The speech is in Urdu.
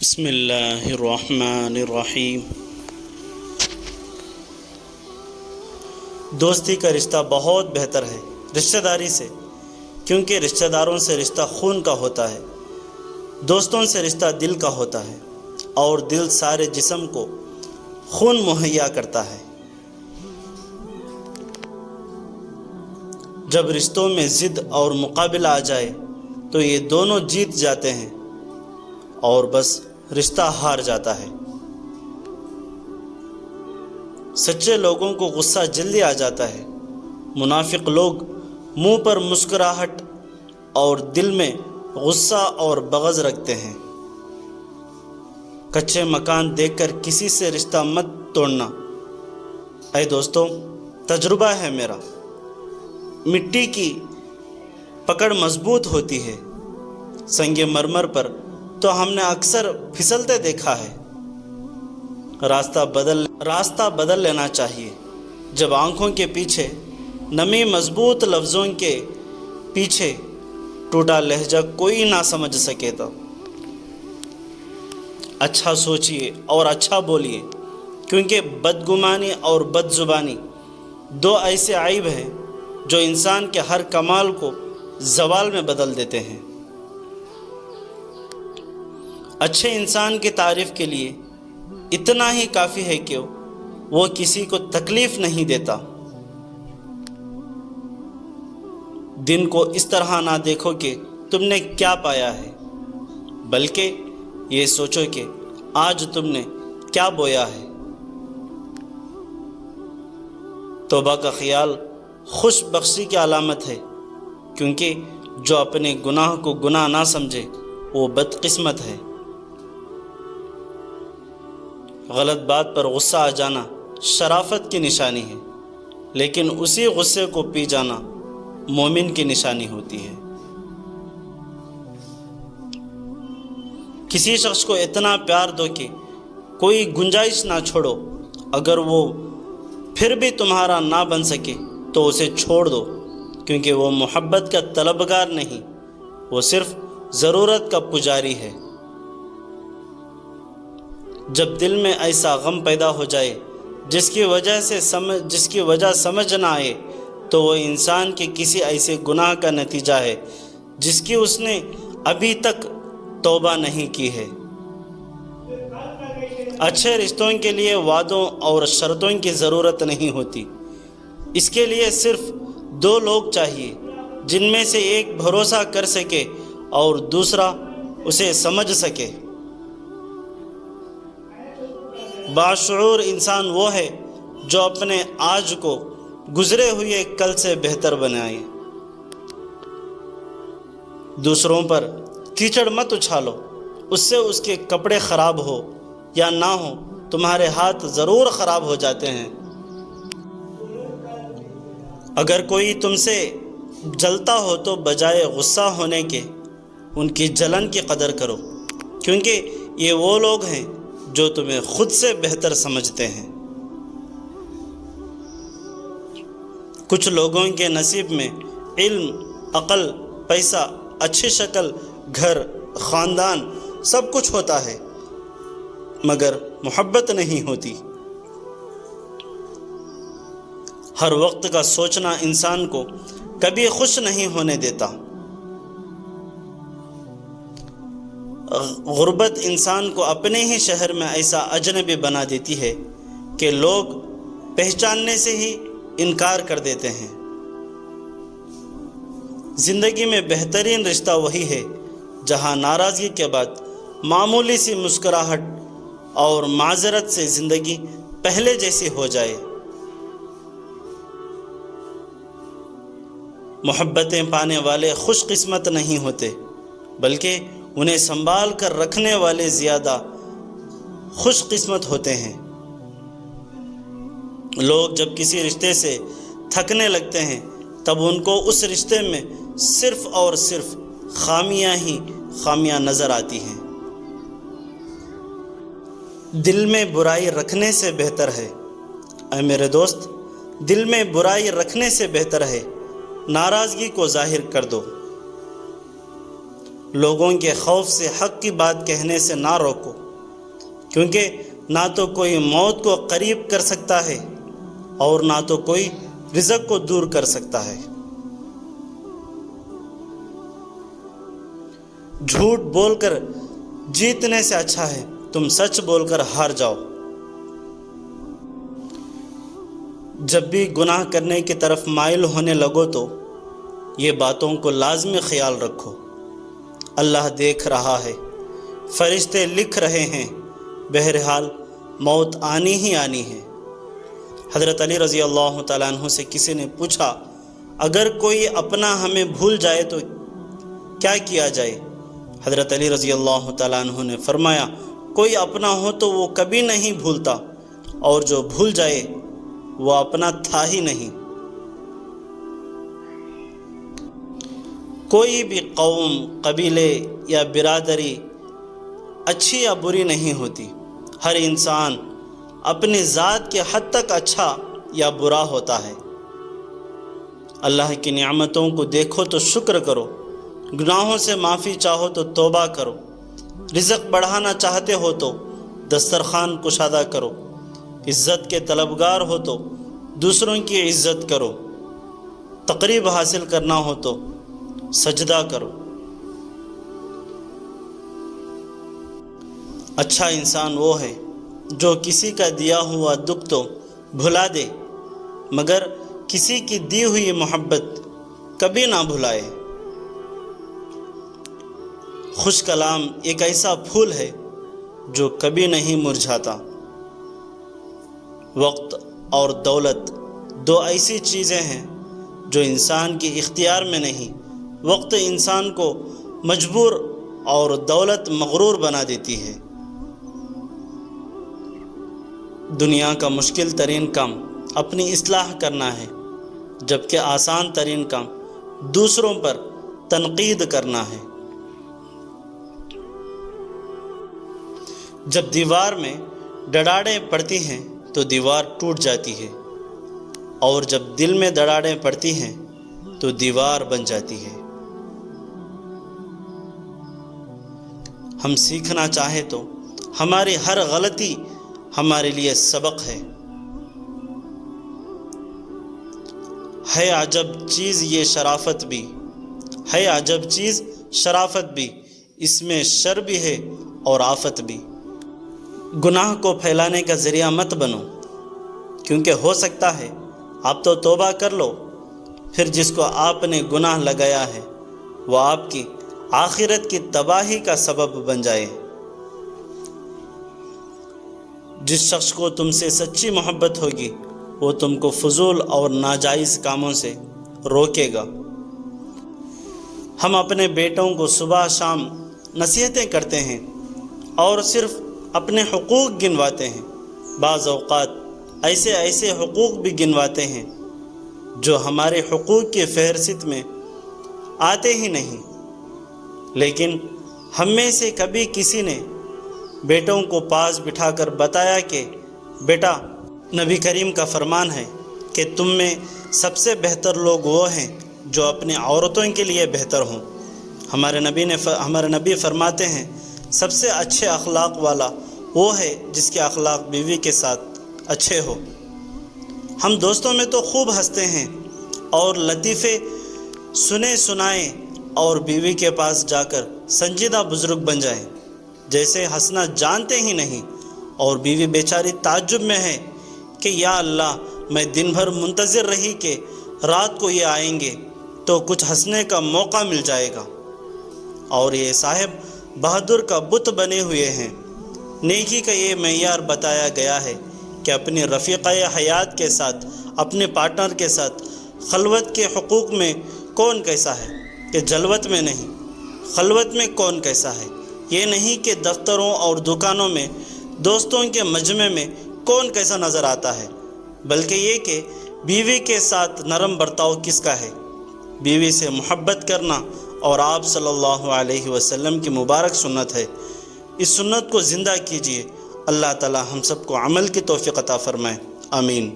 بسم اللہ الرحمن الرحیم۔ دوستی کا رشتہ بہت بہتر ہے رشتہ داری سے، کیونکہ رشتہ داروں سے رشتہ خون کا ہوتا ہے، دوستوں سے رشتہ دل کا ہوتا ہے، اور دل سارے جسم کو خون مہیا کرتا ہے۔ جب رشتوں میں ضد اور مقابلہ آ جائے تو یہ دونوں جیت جاتے ہیں اور بس رشتہ ہار جاتا ہے۔ سچے لوگوں کو غصہ جلدی آ جاتا ہے، منافق لوگ منہ پر مسکراہٹ اور دل میں غصہ اور بغض رکھتے ہیں۔ کچے مکان دیکھ کر کسی سے رشتہ مت توڑنا۔ اے دوستو، تجربہ ہے میرا، مٹی کی پکڑ مضبوط ہوتی ہے، سنگ مرمر پر تو ہم نے اکثر پھسلتے دیکھا ہے۔ راستہ بدل لینا چاہیے۔ جب آنکھوں کے پیچھے نمی مضبوط لفظوں کے پیچھے ٹوٹا لہجہ کوئی نہ سمجھ سکے تو اچھا سوچئے اور اچھا بولیے، کیونکہ بدگمانی اور بد زبانی دو ایسے عیب ہیں جو انسان کے ہر کمال کو زوال میں بدل دیتے ہیں۔ اچھے انسان کی تعریف کے لیے اتنا ہی کافی ہے کہ وہ کسی کو تکلیف نہیں دیتا۔ دن کو اس طرح نہ دیکھو کہ تم نے کیا پایا ہے، بلکہ یہ سوچو کہ آج تم نے کیا بویا ہے۔ توبہ کا خیال خوش بخشی کی علامت ہے، کیونکہ جو اپنے گناہ کو گناہ نہ سمجھے وہ بدقسمت ہے۔ غلط بات پر غصہ آ جانا شرافت کی نشانی ہے، لیکن اسی غصے کو پی جانا مومن کی نشانی ہوتی ہے۔ کسی شخص کو اتنا پیار دو کہ کوئی گنجائش نہ چھوڑو، اگر وہ پھر بھی تمہارا نہ بن سکے تو اسے چھوڑ دو، کیونکہ وہ محبت کا طلبگار نہیں، وہ صرف ضرورت کا پجاری ہے۔ جب دل میں ایسا غم پیدا ہو جائے جس کی وجہ سمجھ نہ آئے تو وہ انسان کے کسی ایسے گناہ کا نتیجہ ہے جس کی اس نے ابھی تک توبہ نہیں کی ہے۔ اچھے رشتوں کے لیے وعدوں اور شرطوں کی ضرورت نہیں ہوتی، اس کے لیے صرف دو لوگ چاہیے جن میں سے ایک بھروسہ کر سکے اور دوسرا اسے سمجھ سکے۔ باشعور انسان وہ ہے جو اپنے آج کو گزرے ہوئے کل سے بہتر بنائے۔ دوسروں پر کیچڑ مت اچھالو، اس سے اس کے کپڑے خراب ہو یا نہ ہو تمہارے ہاتھ ضرور خراب ہو جاتے ہیں۔ اگر کوئی تم سے جلتا ہو تو بجائے غصہ ہونے کے ان کی جلن کی قدر کرو، کیونکہ یہ وہ لوگ ہیں جو تمہیں خود سے بہتر سمجھتے ہیں۔ کچھ لوگوں کے نصیب میں علم، عقل، پیسہ، اچھی شکل، گھر، خاندان سب کچھ ہوتا ہے، مگر محبت نہیں ہوتی۔ ہر وقت کا سوچنا انسان کو کبھی خوش نہیں ہونے دیتا۔ غربت انسان کو اپنے ہی شہر میں ایسا اجنبی بنا دیتی ہے کہ لوگ پہچاننے سے ہی انکار کر دیتے ہیں۔ زندگی میں بہترین رشتہ وہی ہے جہاں ناراضگی کے بعد معمولی سی مسکراہٹ اور معذرت سے زندگی پہلے جیسی ہو جائے۔ محبتیں پانے والے خوش قسمت نہیں ہوتے، بلکہ انہیں سنبھال کر رکھنے والے زیادہ خوش قسمت ہوتے ہیں۔ لوگ جب کسی رشتے سے تھکنے لگتے ہیں تب ان کو اس رشتے میں صرف اور صرف خامیاں ہی خامیاں نظر آتی ہیں۔ دل میں برائی رکھنے سے بہتر ہے، اے میرے دوست، دل میں برائی رکھنے سے بہتر ہے ناراضگی کو ظاہر کر دو۔ لوگوں کے خوف سے حق کی بات کہنے سے نہ روکو، کیونکہ نہ تو کوئی موت کو قریب کر سکتا ہے اور نہ تو کوئی رزق کو دور کر سکتا ہے۔ جھوٹ بول کر جیتنے سے اچھا ہے تم سچ بول کر ہار جاؤ۔ جب بھی گناہ کرنے کی طرف مائل ہونے لگو تو یہ باتوں کو لازمی خیال رکھو، اللہ دیکھ رہا ہے، فرشتے لکھ رہے ہیں، بہرحال موت آنی ہی آنی ہے۔ حضرت علی رضی اللہ تعالیٰ عنہ سے کسی نے پوچھا، اگر کوئی اپنا ہمیں بھول جائے تو کیا کیا جائے؟ حضرت علی رضی اللہ تعالیٰ عنہ نے فرمایا، کوئی اپنا ہو تو وہ کبھی نہیں بھولتا، اور جو بھول جائے وہ اپنا تھا ہی نہیں۔ کوئی بھی قوم، قبیلے یا برادری اچھی یا بری نہیں ہوتی، ہر انسان اپنی ذات کے حد تک اچھا یا برا ہوتا ہے۔ اللہ کی نعمتوں کو دیکھو تو شکر کرو، گناہوں سے معافی چاہو تو توبہ کرو، رزق بڑھانا چاہتے ہو تو دسترخوان کشادہ کرو، عزت کے طلبگار ہو تو دوسروں کی عزت کرو، تقریب حاصل کرنا ہو تو سجدہ کرو۔ اچھا انسان وہ ہے جو کسی کا دیا ہوا دکھ تو بھلا دے، مگر کسی کی دی ہوئی محبت کبھی نہ بھلائے۔ خوش کلام ایک ایسا پھول ہے جو کبھی نہیں مرجھاتا۔ وقت اور دولت دو ایسی چیزیں ہیں جو انسان کے اختیار میں نہیں۔ وقت انسان کو مجبور اور دولت مغرور بنا دیتی ہے۔ دنیا کا مشکل ترین کام اپنی اصلاح کرنا ہے، جبکہ آسان ترین کام دوسروں پر تنقید کرنا ہے۔ جب دیوار میں دراڑیں پڑتی ہیں تو دیوار ٹوٹ جاتی ہے، اور جب دل میں دراڑیں پڑتی ہیں تو دیوار بن جاتی ہے۔ ہم سیکھنا چاہیں تو ہماری ہر غلطی ہمارے لیے سبق ہے۔ ہے عجب چیز یہ شرافت بھی، ہے عجب چیز شرافت بھی، اس میں شر بھی ہے اور آفت بھی۔ گناہ کو پھیلانے کا ذریعہ مت بنو، کیونکہ ہو سکتا ہے آپ تو توبہ کر لو، پھر جس کو آپ نے گناہ لگایا ہے وہ آپ کی آخرت کی تباہی کا سبب بن جائے۔ جس شخص کو تم سے سچی محبت ہوگی وہ تم کو فضول اور ناجائز کاموں سے روکے گا۔ ہم اپنے بیٹوں کو صبح شام نصیحتیں کرتے ہیں اور صرف اپنے حقوق گنواتے ہیں، بعض اوقات ایسے حقوق بھی گنواتے ہیں جو ہمارے حقوق کی فہرست میں آتے ہی نہیں۔ لیکن ہم میں سے کبھی کسی نے بیٹوں کو پاس بٹھا کر بتایا کہ بیٹا، نبی کریم کا فرمان ہے کہ تم میں سب سے بہتر لوگ وہ ہیں جو اپنی عورتوں کے لیے بہتر ہوں۔ ہمارے نبی فرماتے ہیں سب سے اچھے اخلاق والا وہ ہے جس کے اخلاق بیوی کے ساتھ اچھے ہو۔ ہم دوستوں میں تو خوب ہنستے ہیں اور لطیفے سنے سنائیں، اور بیوی کے پاس جا کر سنجیدہ بزرگ بن جائیں، جیسے ہنسنا جانتے ہی نہیں، اور بیوی بیچاری تعجب میں ہے کہ یا اللہ، میں دن بھر منتظر رہی کہ رات کو یہ آئیں گے تو کچھ ہنسنے کا موقع مل جائے گا، اور یہ صاحب بہادر کا بت بنے ہوئے ہیں۔ نیکی کا یہ معیار بتایا گیا ہے کہ اپنی رفیقہ حیات کے ساتھ، اپنے پارٹنر کے ساتھ خلوت کے حقوق میں کون کیسا ہے کہ جلوت میں نہیں، خلوت میں کون کیسا ہے یہ نہیں کہ دفتروں اور دکانوں میں دوستوں کے مجمع میں کون کیسا نظر آتا ہے، بلکہ یہ کہ بیوی کے ساتھ نرم برتاؤ کس کا ہے۔ بیوی سے محبت کرنا اور آپ صلی اللہ علیہ وسلم کی مبارک سنت ہے، اس سنت کو زندہ کیجیے۔ اللہ تعالی ہم سب کو عمل کی توفیق عطا فرمائے، آمین۔